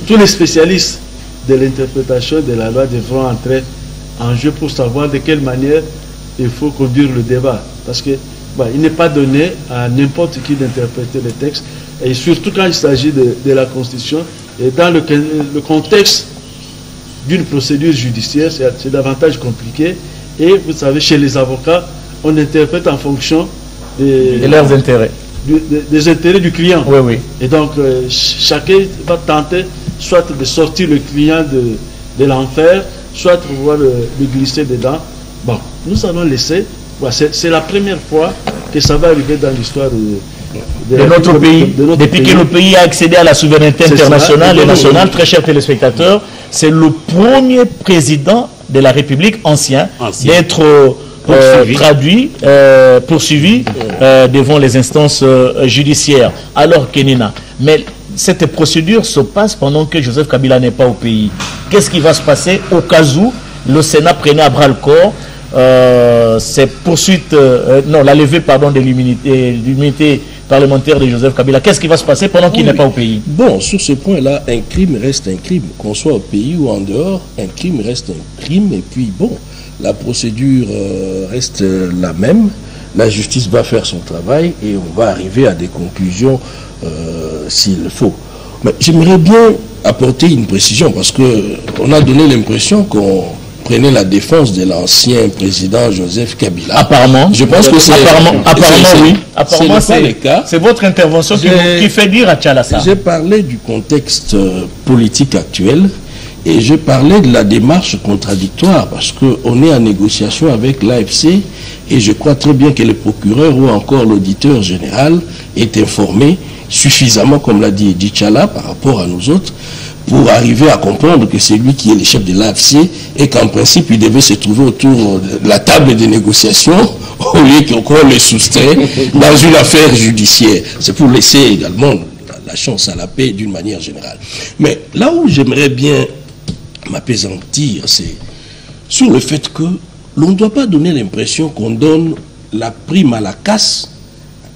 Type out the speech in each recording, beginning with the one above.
tous les spécialistes de l'interprétation de la loi devront entrer en jeu pour savoir de quelle manière il faut conduire le débat. Parce que il n'est pas donné à n'importe qui d'interpréter les textes, et surtout quand il s'agit de la Constitution, et dans le contexte d'une procédure judiciaire, c'est davantage compliqué. Et vous savez, chez les avocats, on interprète en fonction de leurs intérêts. Des intérêts du client. Oui, oui. Et donc, chacun va tenter soit de sortir le client de l'enfer, soit de pouvoir le glisser dedans. Bon, nous allons laisser. C'est la première fois que ça va arriver dans l'histoire de notre pays. Depuis que le pays a accédé à la souveraineté internationale et nationale, très chers téléspectateurs, c'est le premier président de la République ancien d'être poursuivi devant les instances judiciaires. Alors, Kenina, mais cette procédure se passe pendant que Joseph Kabila n'est pas au pays. Qu'est-ce qui va se passer au cas où le Sénat prenait à bras le corps ces poursuites, la levée de l'immunité parlementaire de Joseph Kabila? Qu'est-ce qui va se passer pendant qu'il n'est pas au pays? Bon, sur ce point-là, un crime reste un crime. Qu'on soit au pays ou en dehors, un crime reste un crime. Et puis, bon, la procédure reste la même. La justice va faire son travail et on va arriver à des conclusions s'il le faut. Mais j'aimerais bien apporter une précision parce qu'on a donné l'impression qu'on prenait la défense de l'ancien président Joseph Kabila. Apparemment. Je pense que c'est... Apparemment, oui. Apparemment, c'est le cas. C'est votre intervention qui fait dire à Tchalassa. J'ai parlé du contexte politique actuel et j'ai parlé de la démarche contradictoire parce qu'on est en négociation avec l'AFC et je crois très bien que le procureur ou encore l'auditeur général est informé suffisamment, comme l'a dit Tchala, par rapport à nous autres, pour arriver à comprendre que c'est lui qui est le chef de l'AFC et qu'en principe, il devait se trouver autour de la table de négociation au lieu qu'on le soustrait dans une affaire judiciaire. C'est pour laisser également la chance à la paix d'une manière générale. Mais là où j'aimerais bien m'apaisantir, c'est sur le fait que l'on ne doit pas donner l'impression qu'on donne la prime à la casse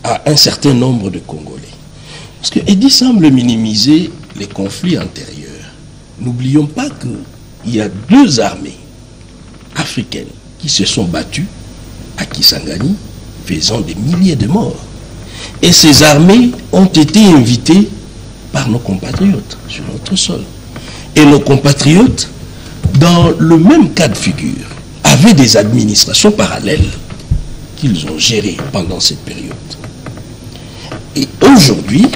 à un certain nombre de Congolais. Parce que Eddy semble minimiser les conflits antérieurs. N'oublions pas qu'il y a deux armées africaines qui se sont battues à Kisangani, faisant des milliers de morts. Et ces armées ont été invitées par nos compatriotes sur notre sol. Et nos compatriotes, dans le même cas de figure, avaient des administrations parallèles qu'ils ont gérées pendant cette période. Et aujourd'hui,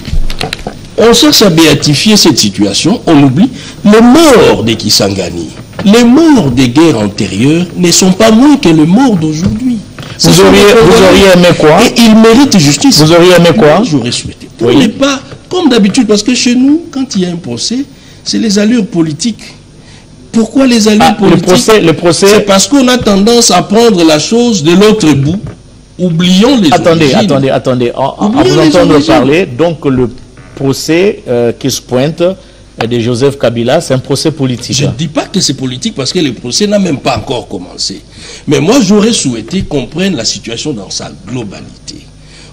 on cherche à béatifier cette situation, on oublie les morts de Kisangani. Les morts des guerres antérieures ne sont pas moins que les morts d'aujourd'hui. Vous auriez aimé quoi? Et ils méritent justice. Vous auriez aimé quoi? J'aurais souhaité. Pour ne pas, comme d'habitude, parce que chez nous, quand il y a un procès, c'est les allures politiques. Pourquoi les allures politiques? Le procès... C'est parce qu'on a tendance à prendre la chose de l'autre bout. Oublions les origines. Attendez. En vous entendre parler, donc le procès qui se pointe de Joseph Kabila, c'est un procès politique. Je ne dis pas que c'est politique parce que le procès n'a même pas encore commencé. Mais moi, j'aurais souhaité qu'on prenne la situation dans sa globalité.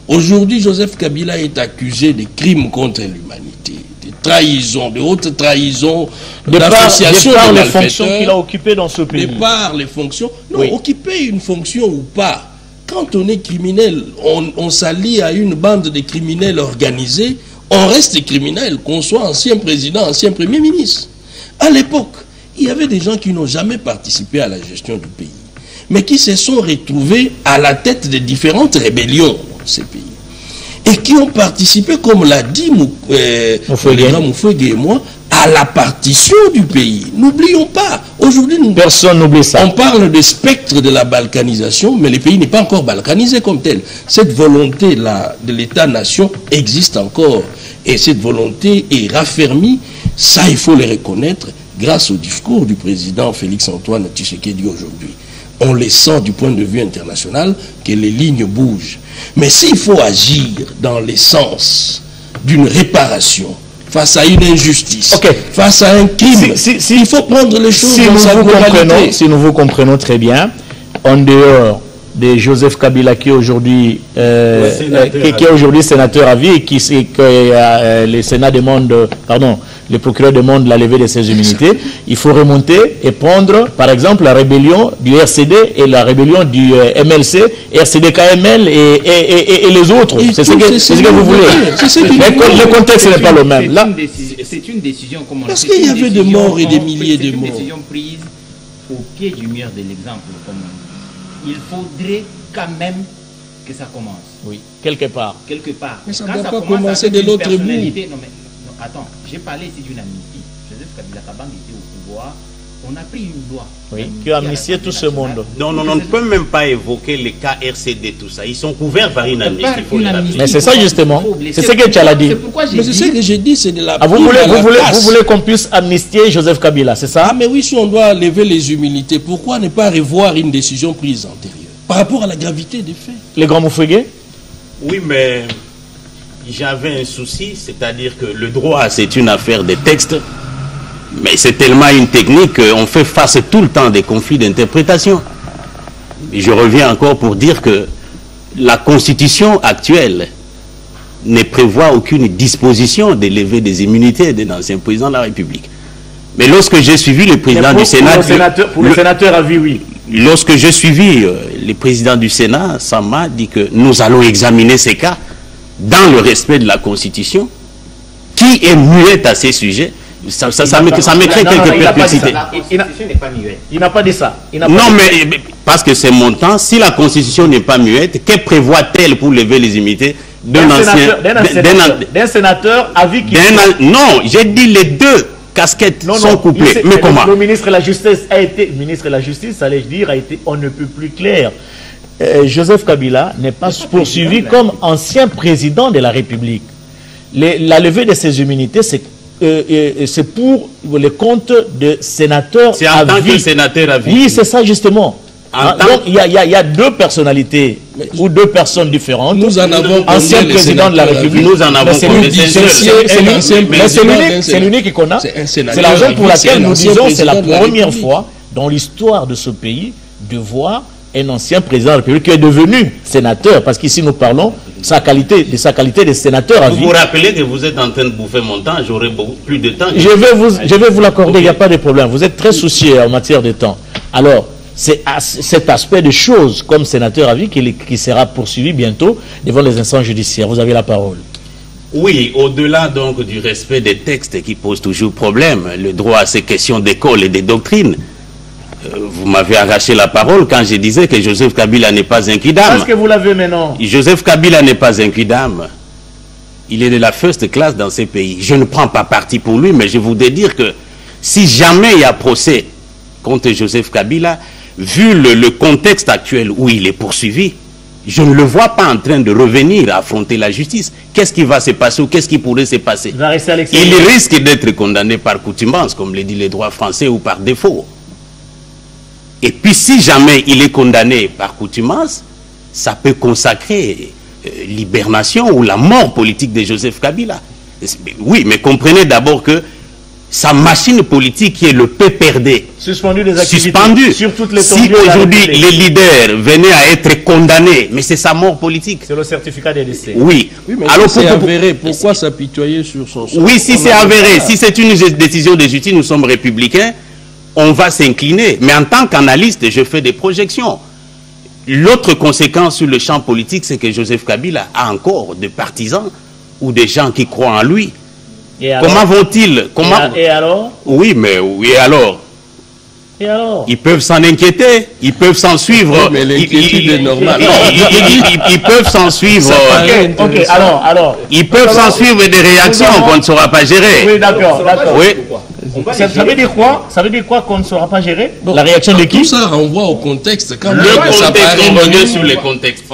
Aujourd'hui, Joseph Kabila est accusé de crimes contre l'humanité, de trahison, de haute trahison, d'association de par les fonctions qu'il a occupées dans ce pays. De par les fonctions. Non, occuper une fonction ou pas. Quand on est criminel, on s'allie à une bande de criminels organisés, on reste criminel, qu'on soit ancien président, ancien premier ministre. À l'époque, il y avait des gens qui n'ont jamais participé à la gestion du pays, mais qui se sont retrouvés à la tête de différentes rébellions dans ces pays. Et qui ont participé, comme l'a dit Moufouégué et moi, à la partition du pays. N'oublions pas, aujourd'hui, personne n'oublie ça. On parle de spectre de la balkanisation, mais le pays n'est pas encore balkanisé comme tel. Cette volonté-là de l'État-nation existe encore. Et cette volonté est raffermie, ça il faut le reconnaître, grâce au discours du président Félix-Antoine Tshisekedi aujourd'hui. On les sent du point de vue international que les lignes bougent. Mais s'il faut agir dans le sens d'une réparation, face à une injustice, face à un crime, il faut prendre les choses dans sa globalité. Si nous vous comprenons très bien, en dehors de Joseph Kabila qui est aujourd'hui sénateur à vie et que le Sénat demande, le procureur demande la levée de ses immunités, il faut remonter et prendre, par exemple, la rébellion du RCD et la rébellion du MLC, RCD-KML et les autres. C'est ce que vous voulez. Le contexte n'est pas le même. C'est une décision, comme on parce qu'il y avait des morts et des milliers de morts. C'est une décision prise au pied du mur de l'exemple. Il faudrait quand même que ça commence. Oui, quelque part. Quelque part. Mais ça ne doit pas commencer de l'autre bout. Non, attends, j'ai parlé ici d'une amnistie. Joseph Kabila Kabang était au pouvoir. On a pris une loi. Oui, qui a amnistié tout ce monde. Non, on ne peut même pas évoquer les cas RCD, tout ça. Ils sont couverts par une amnistie. Mais c'est ça justement. C'est ce que tu as dit. Mais c'est ce que j'ai dit, c'est de la... vous voulez qu'on puisse amnistier Joseph Kabila, c'est ça? Ah mais oui, si on doit lever les immunités, pourquoi ne pas revoir une décision prise antérieure par rapport à la gravité des faits? Les grands Moufougué? Oui, mais j'avais un souci, c'est-à-dire que le droit, c'est une affaire de texte, mais c'est tellement une technique qu'on fait face tout le temps des conflits d'interprétation. Et je reviens encore pour dire que la Constitution actuelle ne prévoit aucune disposition de lever des immunités d'un ancien président de la République. Mais lorsque j'ai suivi le président du Sénat... Pour le sénateur à vie, oui. Lorsque j'ai suivi le président du Sénat, ça m'a dit que nous allons examiner ces cas dans le respect de la Constitution. Qui est muette à ces sujets? Ça me crée quelques perplexités. Il n'a pas dit ça. Non, mais parce que c'est mon temps. Si la Constitution n'est pas muette, que prévoit-elle pour lever les immunités d'un sénateur à vie qui... Non, j'ai dit les deux casquettes sont couplées. Mais comment? Le ministre de la Justice a été... ministre de la Justice, allais-je dire, a été on ne peut plus clair. Joseph Kabila n'est pas poursuivi comme ancien président de la République. La levée de ses immunités, c'est pour les comptes de sénateurs à vie. C'est en tant que sénateur à vie. Oui, c'est ça justement. Donc il y a deux personnalités ou deux personnes différentes. Nous en avons ancien président de la République. Nous en avons c'est l'unique qu'on a. C'est la raison pour laquelle nous disons que c'est la première fois dans l'histoire de ce pays de voir un ancien président de la République qui est devenu sénateur, parce qu'ici nous parlons de sa qualité de sénateur à vie. Vous vous rappelez que vous êtes en train de bouffer mon temps, j'aurai beaucoup plus de temps. Je vais vous l'accorder, il n'y a pas de problème. Vous êtes très soucieux en matière de temps. Alors, c'est cet aspect de choses comme sénateur à vie qui sera poursuivi bientôt devant les instances judiciaires. Vous avez la parole. Oui, au-delà donc du respect des textes qui posent toujours problème, le droit à ces questions d'école et des doctrines, vous m'avez arraché la parole quand je disais que Joseph Kabila n'est pas un quidam. Est-ce que vous l'avez maintenant? Joseph Kabila n'est pas un quidam. Il est de la first class dans ces pays. Je ne prends pas parti pour lui, mais je voudrais dire que si jamais il y a procès contre Joseph Kabila, vu le contexte actuel où il est poursuivi, je ne le vois pas en train de revenir à affronter la justice. Qu'est-ce qui va se passer ou qu'est-ce qui pourrait se passer? Il risque d'être condamné par coutumance, comme le dit le droit français, ou par défaut. Et puis si jamais il est condamné par coutumance, ça peut consacrer l'hibernation ou la mort politique de Joseph Kabila. Oui, mais comprenez d'abord que sa machine politique qui est le PPRD, suspendu des activités, suspendu. Sur toutes les si aujourd'hui les leaders venaient à être condamnés, mais c'est sa mort politique. C'est le certificat des décès. Oui. Mais alors si c'est avéré, pourquoi s'apitoyer sur son sort? Oui, si c'est avéré, si c'est une décision de justice, nous sommes républicains, on va s'incliner. Mais en tant qu'analyste, je fais des projections. L'autre conséquence sur le champ politique, c'est que Joseph Kabila a encore des partisans ou des gens qui croient en lui. Comment vont-ils... Et alors? Oui, mais oui, alors? Et alors? Ils peuvent s'en inquiéter, ils peuvent s'en suivre. Oui, mais l'inquiétude est normale. Ils peuvent s'en suivre. Ok, alors. Ils peuvent s'en suivre des réactions qu'on ne saura pas gérer. Oui, d'accord. Oui. Ça veut dire quoi? Ça veut dire quoi qu'on ne saura pas gérer? La réaction de qui? Tout ça renvoie au contexte. Quand le contexte, on revient sur les contextes.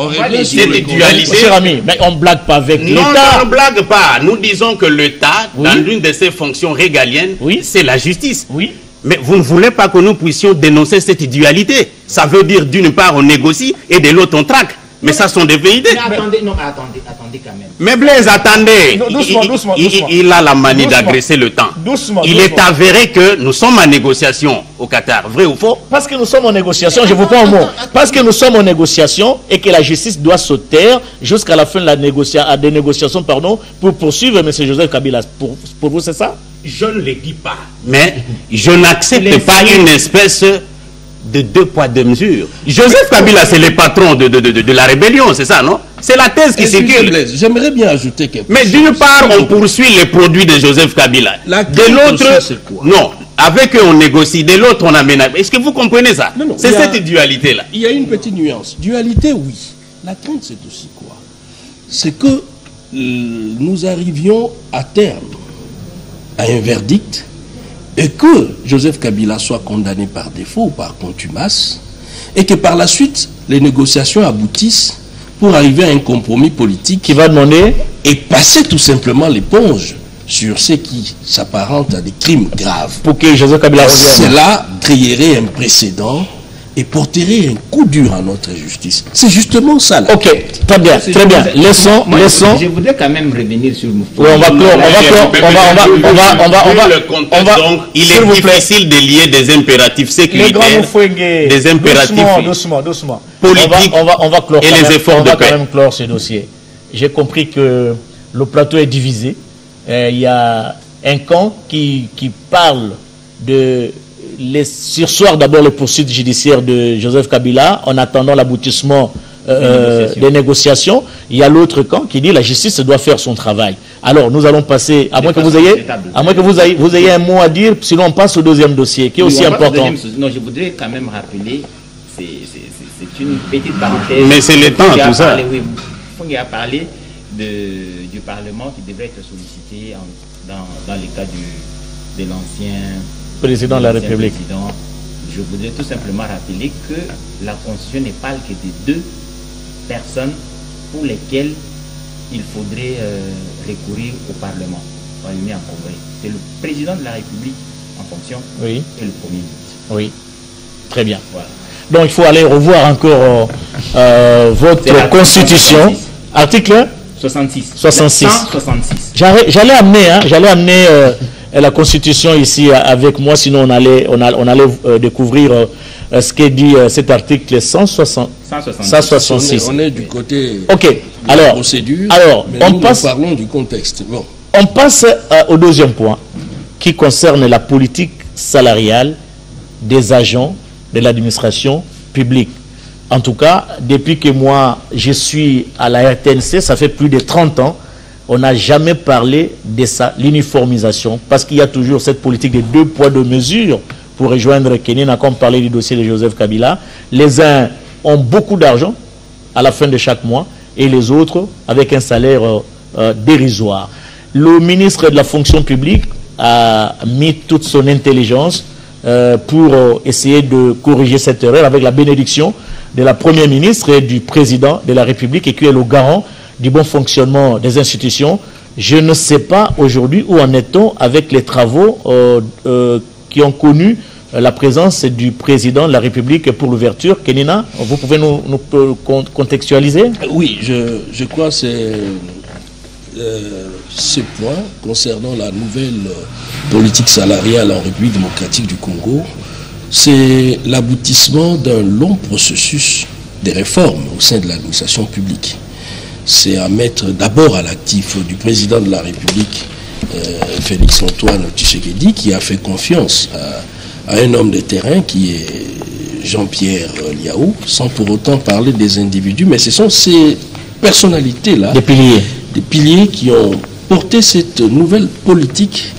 C'est dualité. Cher ami, mais on ne blague pas avec l'État. Non, on ne blague pas. Nous disons que l'État, dans l'une de ses fonctions régaliennes, c'est la justice. Oui. Mais vous ne voulez pas que nous puissions dénoncer cette dualité. Ça veut dire d'une part on négocie et de l'autre on traque. Mais ça sont des vérités. Mais attendez quand même. Mais Blaise, attendez. Doucement. Il a la manie d'agresser le temps. Il est avéré que nous sommes en négociation au Qatar. Vrai ou faux? Parce que nous sommes en négociation, je vous prends un mot. Parce que nous sommes en négociation et que la justice doit se taire jusqu'à la fin de la négociation, pour poursuivre M. Joseph Kabila. Pour vous, c'est ça? Je ne le dis pas, mais je n'accepte pas une espèce de 2 poids 2 mesures. Joseph Kabila, c'est le patron de la rébellion, c'est ça, non? C'est la thèse qui circule. J'aimerais bien ajouter quelque chose. Mais d'une part, on poursuit les produits de Joseph Kabila. De l'autre, non. Avec eux, on négocie. De l'autre, on aménage. Est-ce que vous comprenez ça? C'est cette dualité-là. Il y a une petite nuance. Dualité, oui. La crainte, c'est aussi quoi? C'est que nous arrivions à terme à un verdict et que Joseph Kabila soit condamné par défaut ou par contumace et que par la suite, les négociations aboutissent pour arriver à un compromis politique qui va demander et passer tout simplement l'éponge sur ce qui s'apparente à des crimes graves. Pour que Joseph Kabila revienne. Cela créerait un précédent et porterait un coup dur à notre justice. C'est justement ça. Là. Ok, très bien, très bien. Laissons. Je voudrais quand même revenir sur le oui, on va clore, donc, il est difficile de lier des impératifs sécuritaires, des impératifs doucement. politiques on va clore et les efforts de paix. On va quand même clore ce dossier. J'ai compris que le plateau est divisé. Il y a un camp qui parle de sursoir d'abord les poursuites judiciaires de Joseph Kabila en attendant l'aboutissement des négociations. Il y a l'autre camp qui dit la justice doit faire son travail. Alors nous allons passer, à moins que vous ayez un mot à dire, sinon on passe au deuxième dossier qui est aussi important. Non, je voudrais quand même rappeler, c'est une petite parenthèse. Mais c'est le temps, tout ça. Il a parlé du Parlement qui devrait être sollicité dans le cas de l'ancien président de la République. Je voudrais tout simplement rappeler que la Constitution ne parle que de 2 personnes pour lesquelles il faudrait recourir au Parlement pour allumer un congrès. C'est le président de la République en fonction et le Premier ministre. Oui, très bien. Voilà. Donc il faut aller revoir encore votre Constitution. Article 66. 166. J'allais amener la Constitution ici avec moi, sinon on allait découvrir ce qu'est dit cet article 166. On est du côté de la procédure, mais nous parlons du contexte. Bon. On passe au deuxième point qui concerne la politique salariale des agents de l'administration publique. En tout cas, depuis que moi je suis à la RTNC, ça fait plus de 30 ans, on n'a jamais parlé de l'uniformisation, parce qu'il y a toujours cette politique de 2 poids 2 mesures pour rejoindre Kenina, comme parler du dossier de Joseph Kabila. Les uns ont beaucoup d'argent à la fin de chaque mois et les autres avec un salaire dérisoire. Le ministre de la fonction publique a mis toute son intelligence pour essayer de corriger cette erreur avec la bénédiction de la Première ministre et du président de la République et qui est le garant du bon fonctionnement des institutions. Je ne sais pas aujourd'hui où en est-on avec les travaux qui ont connu la présence du président de la République pour l'ouverture. Kenina, vous pouvez nous contextualiser? Oui, je crois que c'est ce point concernant la nouvelle politique salariale en République démocratique du Congo. C'est l'aboutissement d'un long processus de réformes au sein de l'administration publique. C'est à mettre d'abord à l'actif du président de la République, Félix Antoine Tshisekedi, qui a fait confiance à un homme de terrain qui est Jean-Pierre Liaou, sans pour autant parler des individus, mais ce sont ces personnalités-là, des piliers qui ont porté cette nouvelle politique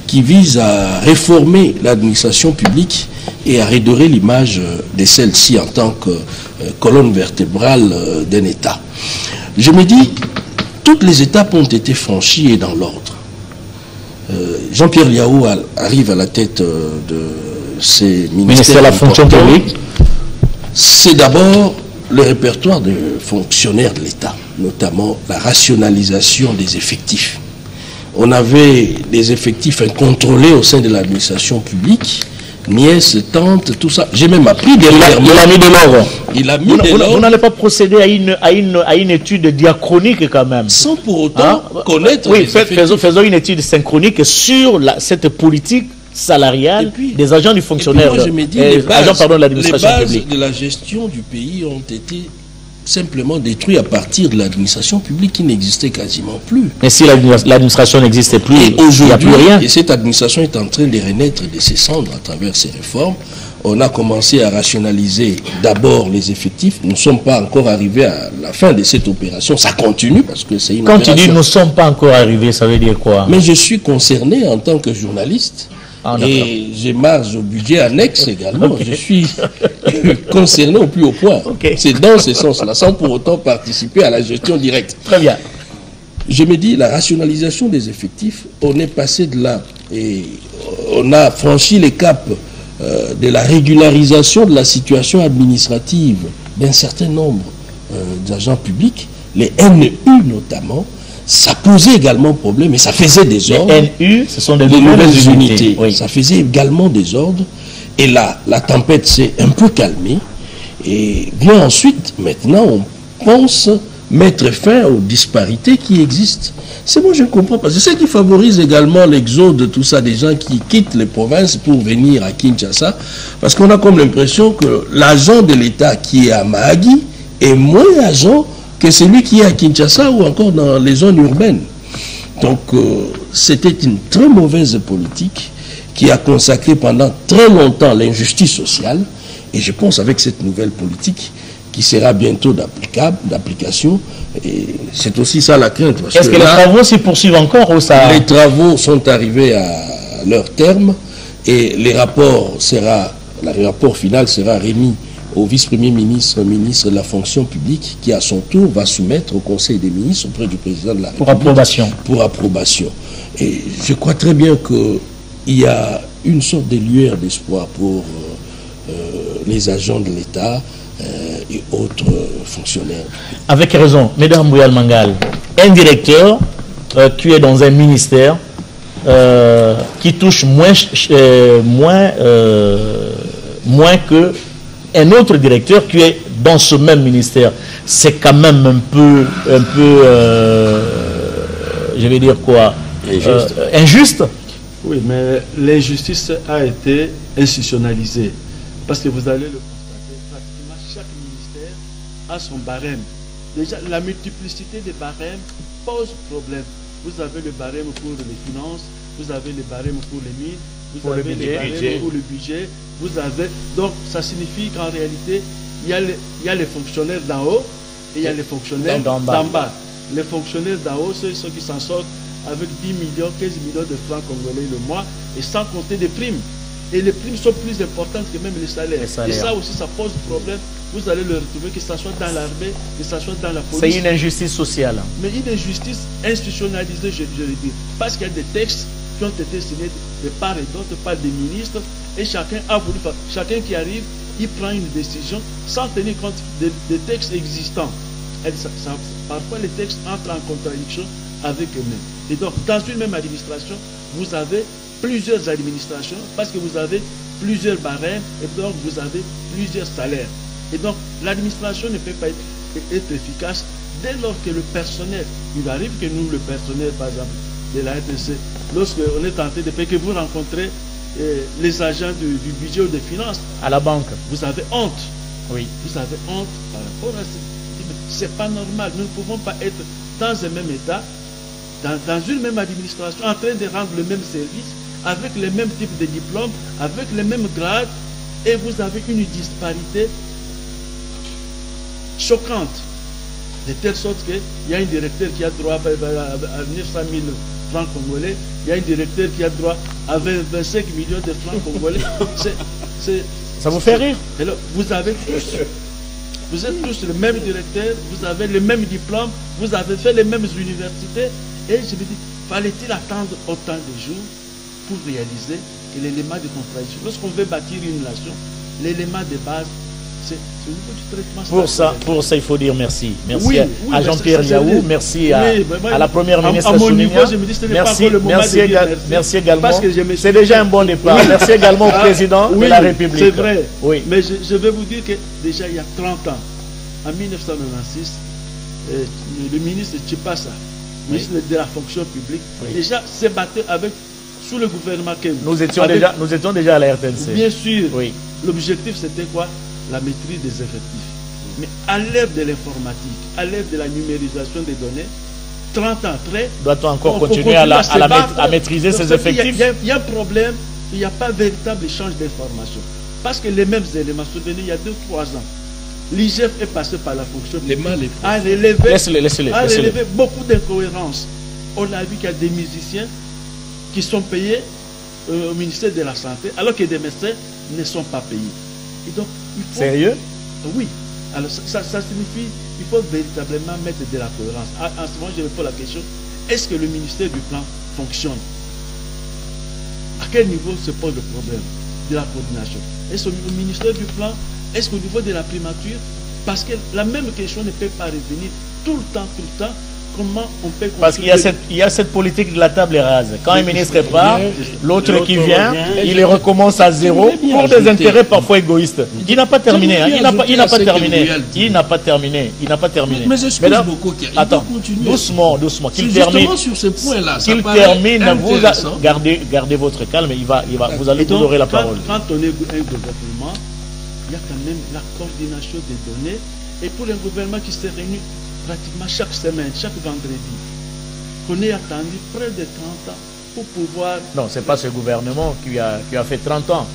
qui vise à réformer l'administration publique et à redorer l'image de celle-ci en tant que colonne vertébrale d'un État. Je me dis, toutes les étapes ont été franchies et dans l'ordre. Jean-Pierre Liaou arrive à la tête de ces ministères de la fonction publique. C'est d'abord le répertoire de fonctionnaires de l'État, notamment la rationalisation des effectifs. On avait des effectifs incontrôlés au sein de l'administration publique, nièces, tantes, tout ça. J'ai même appris dernièrement. Il a mis de l'ordre. Il a mis de l'ordre. Vous n'allez pas procéder à une étude diachronique quand même. Sans pour autant connaître. Oui, faisons une étude synchronique sur cette politique salariale des agents du fonctionnaire, moi, je me dis, agents de l'administration publique. Les bases de la gestion du pays ont été simplement détruit à partir de l'administration publique qui n'existait quasiment plus. Mais si l'administration n'existait plus, et il n'y a plus rien. Et cette administration est en train de renaître de ses cendres à travers ces réformes. On a commencé à rationaliser d'abord les effectifs. Nous ne sommes pas encore arrivés à la fin de cette opération. Ça continue parce que c'est une Quand opération. tu dis nous ne sommes pas encore arrivés, ça veut dire quoi? Mais je suis concerné en tant que journaliste. Et j'ai marge au budget annexe également. Okay. Je suis concerné au plus haut point. Okay. C'est dans ce sens-là, sans pour autant participer à la gestion directe. Très bien. Je me dis, la rationalisation des effectifs, on est passé de là et on a franchi les caps de la régularisation de la situation administrative d'un certain nombre d'agents publics, les NU notamment. Ça posait également problème et ça faisait des ordres. Les NU, ce sont des nouvelles unités. Oui. Ça faisait également des ordres. Et là, la tempête s'est un peu calmée. Et bien ensuite, maintenant, on pense mettre fin aux disparités qui existent. C'est moi, je ne comprends pas. C'est ce qui favorise également l'exode de tout ça, des gens qui quittent les provinces pour venir à Kinshasa. Parce qu'on a comme l'impression que l'agent de l'État qui est à Mahagi est moins agent que celui qui est à Kinshasa ou encore dans les zones urbaines. Donc, c'était une très mauvaise politique qui a consacré pendant très longtemps l'injustice sociale. Et je pense avec cette nouvelle politique qui sera bientôt d'application, et c'est aussi ça la crainte. Est-ce que les travaux s'y poursuivent encore ou ça... Les travaux sont arrivés à leur terme et le rapport final sera remis au vice-premier ministre, ministre de la fonction publique, qui à son tour va soumettre au Conseil des ministres auprès du président de la République. Pour approbation. Pour approbation. Et je crois très bien qu'il y a une sorte de lueur d'espoir pour les agents de l'État et autres fonctionnaires. Avec raison. Mesdames Bouyal Mangal, un directeur qui est dans un ministère qui touche moins que un autre directeur qui est dans ce même ministère, c'est quand même un peu je vais dire quoi, injuste. Oui, mais l'injustice a été institutionnalisée. Parce que vous allez le constater, pratiquement chaque ministère a son barème. Déjà, la multiplicité des barèmes pose problème. Vous avez le barème pour les finances, vous avez le barème pour les mines, vous avez le barème pour le budget, vous avez... Donc, ça signifie qu'en réalité, il y a les fonctionnaires d'en haut et il y a les fonctionnaires d'en bas. Les fonctionnaires d'en haut, c'est ceux qui s'en sortent avec 10 millions, 15 millions de francs congolais le mois et sans compter des primes. Et les primes sont plus importantes que même les salaires. Et ça aussi, ça pose problème. Vous allez le retrouver, que ce soit dans l'armée, que ce soit dans la police. C'est une injustice sociale. Mais une injustice institutionnalisée, je veux dire. Parce qu'il y a des textes qui ont été signés de part et d'autre par des ministres. Et chacun a voulu faire. Chacun qui arrive, il prend une décision sans tenir compte des textes existants. Parfois, les textes entrent en contradiction avec eux-mêmes. Et donc, dans une même administration, vous avez plusieurs administrations parce que vous avez plusieurs barèmes et donc vous avez plusieurs salaires. Et donc, l'administration ne peut pas être efficace dès lors que le personnel, il arrive que nous, le personnel, par exemple, de la RTC, lorsqu'on est tenté de payer, que vous rencontrez les agents du budget ou des finances, à la banque, vous avez honte. Oui. Vous avez honte par rapport à ça. C'est pas normal. Nous ne pouvons pas être dans un même état, dans une même administration, en train de rendre le même service, avec les mêmes types de diplômes, avec les mêmes grades, et vous avez une disparité choquante, de telle sorte qu'il y a un directeur qui a droit à 900 000 francs congolais, il y a un directeur qui a droit à 25 millions de francs congolais. Ça vous fait rire? Alors, vous êtes tous le même directeur, vous avez le même diplôme, vous avez fait les mêmes universités, et je me dis, fallait-il attendre autant de jours pour réaliser que l'élément de contradiction, lorsqu'on veut bâtir une nation, l'élément de base, c'est au niveau du traitement. Pour ça, il faut dire merci. Merci à Jean-Pierre Yaou, merci à la première ministre Sounina. Merci également. C'est déjà un bon départ. Merci également au président de la République. C'est vrai. Oui. Mais je vais vous dire que déjà il y a 30 ans, en 1996, le ministre Tchipassa, ministre de la fonction publique, déjà s'est battu sous le gouvernement Kembe. Nous étions déjà à la RTNC. Bien sûr. Oui. L'objectif c'était quoi? La maîtrise des effectifs. Mais à l'ère de l'informatique, à l'ère de la numérisation des données, 30 ans après, doit-on encore continuer à maîtriser ces effectifs? Il y a un problème, il n'y a pas véritable échange d'informations. Parce que les mêmes éléments, souvenez, il y a 2-3 ans, l'IGF est passé par la fonction publique, a relevé beaucoup d'incohérences. On a vu qu'il y a des musiciens qui sont payés au ministère de la Santé, alors que des médecins ne sont pas payés. Et donc, sérieux? Oui. Alors ça signifie qu'il faut véritablement mettre de la cohérence. En ce moment, je me pose la question, est-ce que le ministère du Plan fonctionne? À quel niveau se pose le problème de la coordination? Est-ce au ministère du Plan? Est-ce qu'au niveau de la primature? Parce que la même question ne peut pas revenir tout le temps. Comment on peut... Parce qu'il y a cette politique de la table rase. Quand un ministre part, l'autre qui vient, il recommence à zéro pour des intérêts parfois égoïstes. Il n'a pas terminé. Il n'a pas terminé. Mais j'excuse beaucoup. Attends, doucement. Qu'il termine. Sur ce point-là. Qu'il termine, vous gardez votre calme. Vous allez vous aurez la parole. Quand on est un gouvernement, il y a quand même la coordination des données. Et pour un gouvernement qui se réunit pratiquement chaque semaine, chaque vendredi, qu'on ait attendu près de 30 ans pour pouvoir... Non, ce n'est pas ce gouvernement qui a fait 30 ans.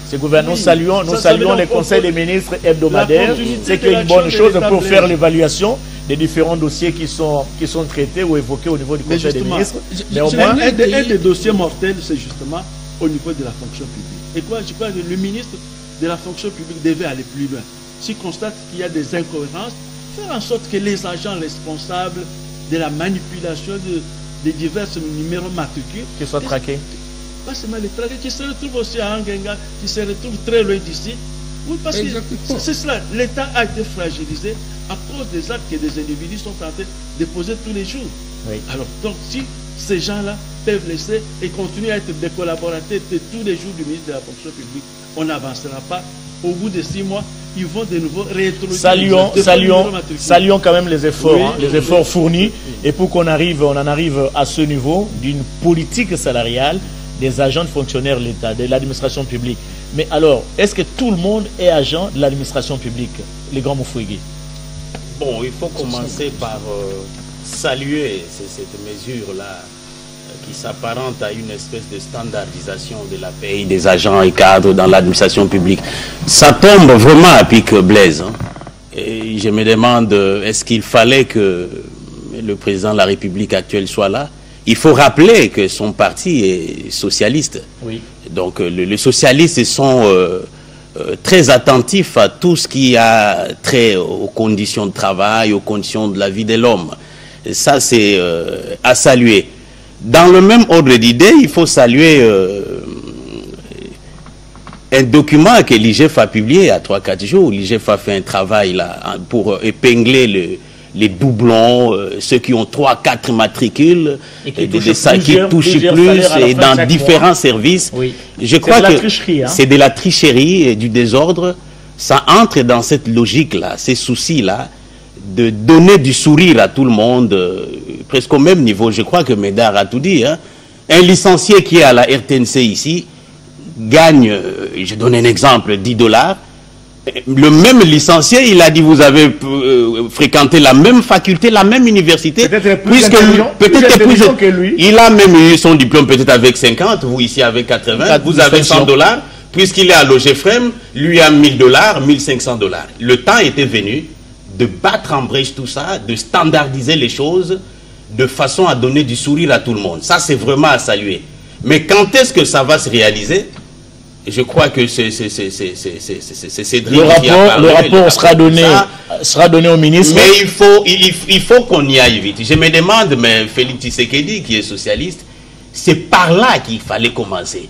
Ce gouvernement, nous saluons les conseils des ministres hebdomadaires. C'est une bonne chose pour faire l'évaluation des différents dossiers qui sont traités ou évoqués au niveau du conseil des ministres. Mais au moins, un des dossiers mortels, c'est justement au niveau de la fonction publique. Et quoi, je crois que le ministre de la fonction publique devait aller plus loin. S'il constate qu'il y a des incohérences, faire en sorte que les agents responsables de la manipulation de divers numéros matricules qui soient traqués. Pas seulement les traqués, qui se retrouvent aussi à Angenga, qui se retrouvent très loin d'ici. Oui, parce que c'est cela. L'État a été fragilisé à cause des actes que des individus sont tentés de poser tous les jours. Oui. Alors, donc, si ces gens-là peuvent laisser et continuer à être des collaborateurs de tous les jours du ministre de la fonction publique, on n'avancera pas. Au bout de 6 mois, ils vont de nouveau réintroduire. Saluons quand même les efforts, oui, les efforts fournis. Et pour qu'on en arrive à ce niveau d'une politique salariale des agents de fonctionnaires de l'État, de l'administration publique. Mais alors, est-ce que tout le monde est agent de l'administration publique, les grands Moufouigui? Bon, il faut commencer par saluer cette mesure-là qui s'apparente à une espèce de standardisation de la paye des agents et cadres dans l'administration publique. Ça tombe vraiment à pic Blaise. Hein. Et je me demande, est-ce qu'il fallait que le président de la République actuelle soit là? Il faut rappeler que son parti est socialiste. Oui. Donc les socialistes sont très attentifs à tout ce qui a trait aux conditions de travail, aux conditions de la vie de l'homme. Ça, c'est à saluer. Dans le même ordre d'idée, il faut saluer un document que l'IGF a publié il y a 3-4 jours. L'IGF a fait un travail là pour épingler les doublons, ceux qui ont 3-4 matricules, et qui touchent plus et dans différents services. Oui. Je crois que hein? C'est de la tricherie et du désordre. Ça entre dans cette logique-là, ces soucis-là, de donner du sourire à tout le monde, presque au même niveau. Je crois que Médard a tout dit. Hein. Un licencié qui est à la RTNC ici gagne, je donne un exemple, $10. Le même licencié, il a dit, vous avez fréquenté la même faculté, la même université. Peut-être plus que lui. Il a même eu son diplôme peut-être avec 50, vous ici avec 80, vous avez $100. Puisqu'il est à l'OGFREM, lui a $1000, $1500. Le temps était venu de battre en brèche tout ça, de standardiser les choses de façon à donner du sourire à tout le monde. Ça, c'est vraiment à saluer. Mais quand est-ce que ça va se réaliser? Je crois que c'est Cédric qui a parlé. Le rapport sera donné au ministre. Mais il faut qu'on y aille vite. Je me demande, mais Félix Tshisekedi, qui est socialiste, c'est par là qu'il fallait commencer.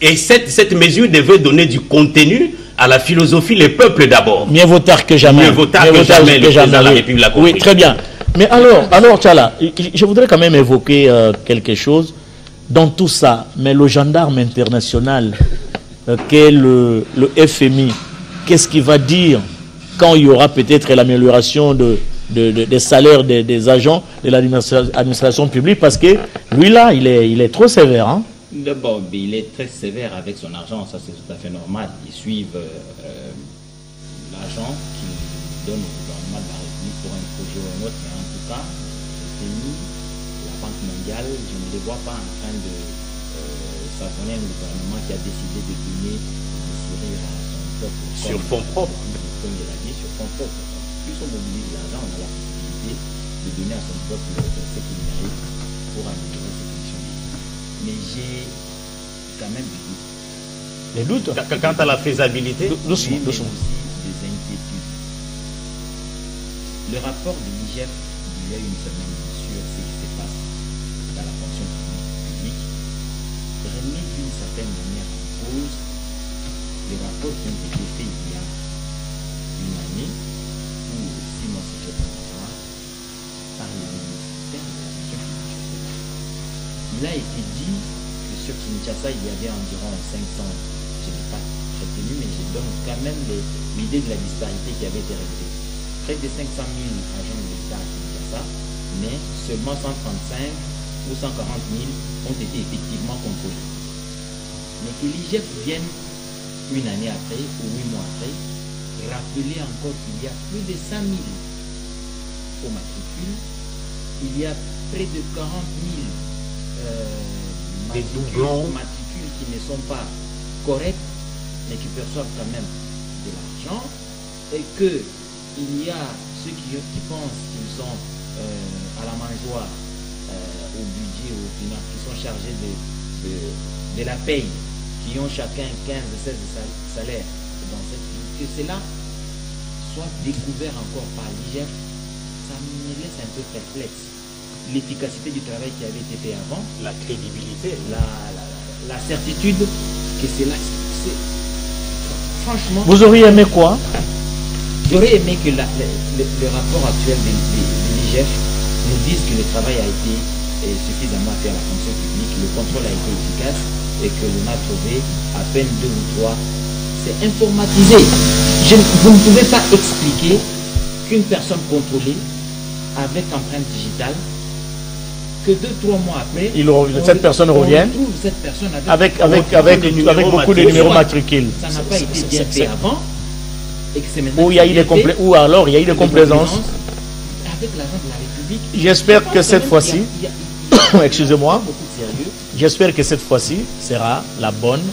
Et cette mesure devait donner du contenu à la philosophie, les peuples d'abord. Mieux vaut tard que jamais. Mieux vaut tard que jamais, le président de la République l'a compris. Oui, très bien. Mais alors Tchala, je voudrais quand même évoquer quelque chose dans tout ça. Mais le gendarme international, qu'est le FMI, qu'est-ce qu'il va dire quand il y aura peut-être l'amélioration des salaires des agents de l'administration publique? Parce que lui là, il est trop sévère. Hein? D'abord, il est très sévère avec son argent, ça c'est tout à fait normal. Ils suivent l'argent qu'il donne au gouvernement de la République pour un projet ou un autre, mais en tout cas, le pays, la Banque mondiale, je ne les vois pas en train de s'abonner à un gouvernement qui a décidé de donner de sourire à son peuple. Sur fonds propres. Comme il a dit, sur fonds propres. Plus on mobilise l'argent, on a la possibilité de donner à son peuple ce qu'il mérite pour améliorer ses conditions de vie. Mais j'ai quand même des doutes. Les doutes Quant à la faisabilité, doucement, Oui, mais doucement. aussi des inquiétudes. Le rapport de l'IGF, il y a une semaine sur ce qui se passe dans la fonction publique, remet d'une certaine manière en cause les rapports qui ont été faits il y a une année, ou 6 mois si je ne me trompe pas, par le ministère de la fonction publique. Il a été dit que sur Kinshasa, il y avait environ 500, je n'ai pas retenu, mais je donne quand même l'idée de la disparité qui avait été révélée. Près de 500 000 agents de l'État à Kinshasa, mais seulement 135 ou 140 000 ont été effectivement contrôlés. Mais que l'IGF vienne une année après ou 8 mois après, rappeler encore qu'il y a plus de 100 000 au matricule, il y a près de 40 000 matricules qui ne sont pas corrects, mais qui perçoivent quand même de l'argent, et qu'il y a ceux qui pensent qu'ils sont à la mangeoire, au budget, aux finances, qui sont chargés de la paye, qui ont chacun 15, 16 salaires, que cela soit découvert encore par l'IGF, ça me laisse un peu perplexe. L'efficacité du travail qui avait été fait avant, la crédibilité, la certitude que c'est là. Franchement, Vous auriez aimé quoi? j'aurais aimé que le rapport actuel de l'IGF nous dise que le travail a été suffisamment fait à la fonction publique, le contrôle a été efficace et que l'on a trouvé à peine 2 ou 3. C'est informatisé. Vous ne pouvez pas expliquer qu'une personne contrôlée avec empreinte digitale, que 2-3 mois après, cette personne revient cette personne avec beaucoup de numéros matricules. Ça n'a pas été bien fait avant. Et que c'est maintenant Ou il y a eu ou alors il y a eu des complaisances. Avec l'argent de la République. J'espère que cette fois-ci, excusez-moi, j'espère que cette fois-ci sera la bonne,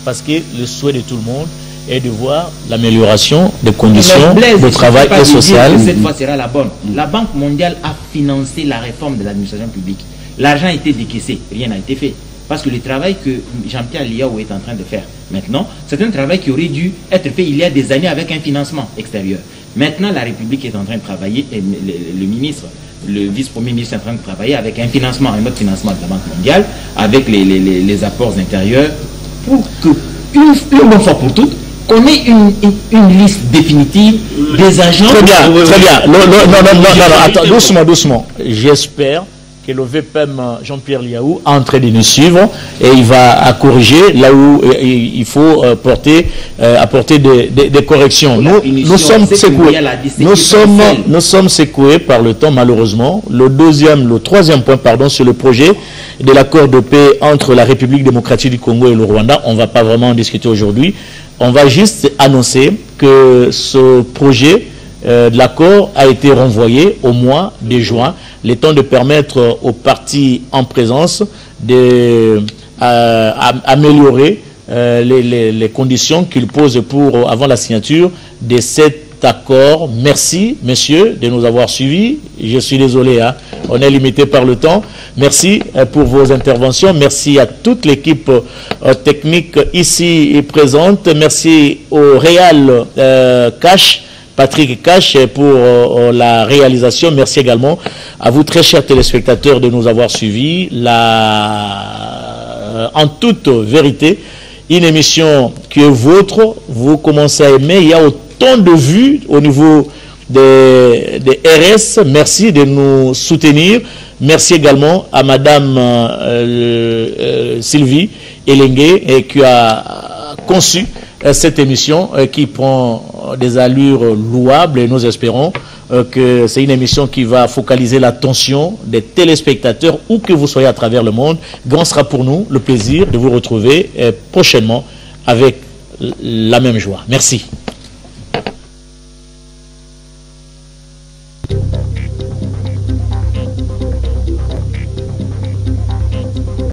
parce que le souhait de tout le monde est de voir l'amélioration des conditions de travail et social. Cette fois sera la bonne. La Banque mondiale a financé la réforme de l'administration publique. L'argent a été décaissé, rien n'a été fait. Parce que le travail que Jean-Pierre Liaou est en train de faire maintenant, c'est un travail qui aurait dû être fait il y a des années avec un financement extérieur. Maintenant, la République est en train de travailler, et le ministre, le vice-premier ministre est en train de travailler avec un financement, un autre financement de la Banque mondiale, avec les apports intérieurs, pour que, une bonne fois pour toutes, qu'on ait une liste définitive des agents. Très bien, très bien. Non, attends, doucement. J'espère que le VPM Jean-Pierre Liaou est en train de nous suivre et il va corriger là où il faut apporter des corrections. Nous sommes secoués. Nous sommes secoués par le temps, malheureusement. Le troisième point, sur le projet de l'accord de paix entre la République démocratique du Congo et le Rwanda. On ne va pas vraiment en discuter aujourd'hui. On va juste annoncer que ce projet de l'accord a été renvoyé au mois de juin, le temps de permettre aux partis en présence d'améliorer les conditions qu'ils posent avant la signature de cet accord. Merci, messieurs, de nous avoir suivis. Je suis désolé, on est limité par le temps. Merci pour vos interventions. Merci à toute l'équipe technique ici présente. Merci au Réal Cash, Patrick Cash, pour la réalisation. Merci également à vous, très chers téléspectateurs, de nous avoir suivis. En toute vérité, une émission qui est vôtre, vous commencez à aimer. Il y a autant de vues au niveau des RS. Merci de nous soutenir. Merci également à Madame Sylvie Elengue, qui a conçu cette émission qui prend des allures louables, et nous espérons que c'est une émission qui va focaliser l'attention des téléspectateurs où que vous soyez à travers le monde. Grand sera pour nous le plaisir de vous retrouver prochainement avec la même joie. Merci.